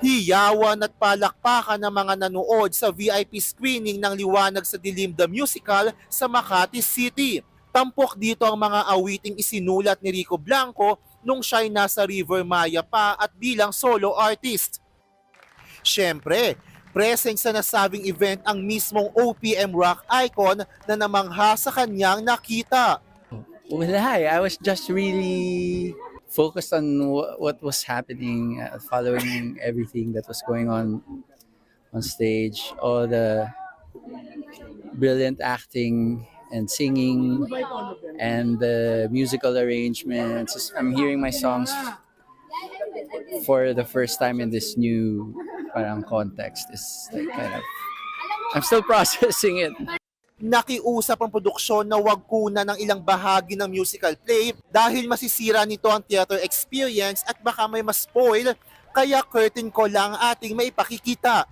Hiyawan at palakpakan ng mga nanood sa VIP screening ng Liwanag sa Dilim the Musical sa Makati City. Tampok dito ang mga awiting isinulat ni Rico Blanco nung siya'y nasa River Maya pa at bilang solo artist. Siyempre, present sa nasabing event ang mismong OPM rock icon na namangha sa kanyang nakita. Well, hi. I was just really focused on what was happening, following everything that was going on stage, all the brilliant acting and singing and the musical arrangements. I'm hearing my songs for the first time in this new context. It's like I'm still processing it. Nakiusap ang produksyon na wag kunan ng ilang bahagi ng musical play dahil masisira nito ang theater experience at baka may ma-spoil, kaya curtain ko lang ating maipakikita.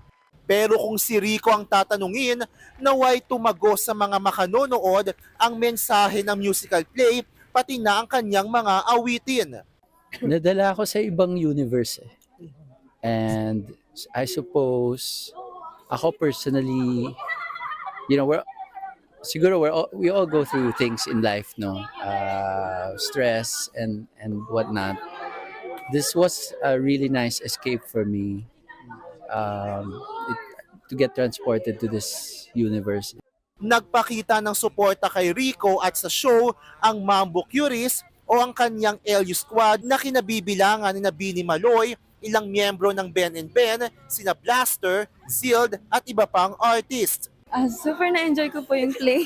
Pero kung si Rico ang tatanungin, naway tumagos sa mga makanonood ang mensahe ng musical play pati na ang kanyang mga awitin. Nadala ako sa ibang universe eh. And I suppose ako personally, we all go through things in life, no? Stress and whatnot. This was a really nice escape for me, to get transported to this universe. Nagpakita ng suporta kay Rico at sa show ang Mambo Curies o ang kanyang LU Squad na kinabibilangan ni Bini Maloy, ilang miyembro ng Ben and Ben, sina Blaster, Zild at iba pang artist. Super na-enjoy ko po yung play.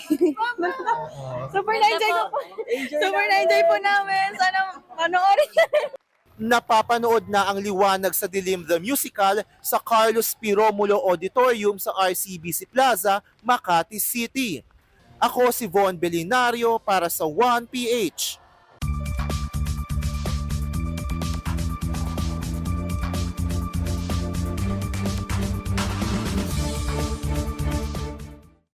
Super na-enjoy po namin. Sana panoorin. Napapanood na ang Liwanag sa Dilim the Musical sa Carlos P. Romulo Auditorium sa RCBC Plaza, Makati City. Ako si Von Belinario para sa 1PH.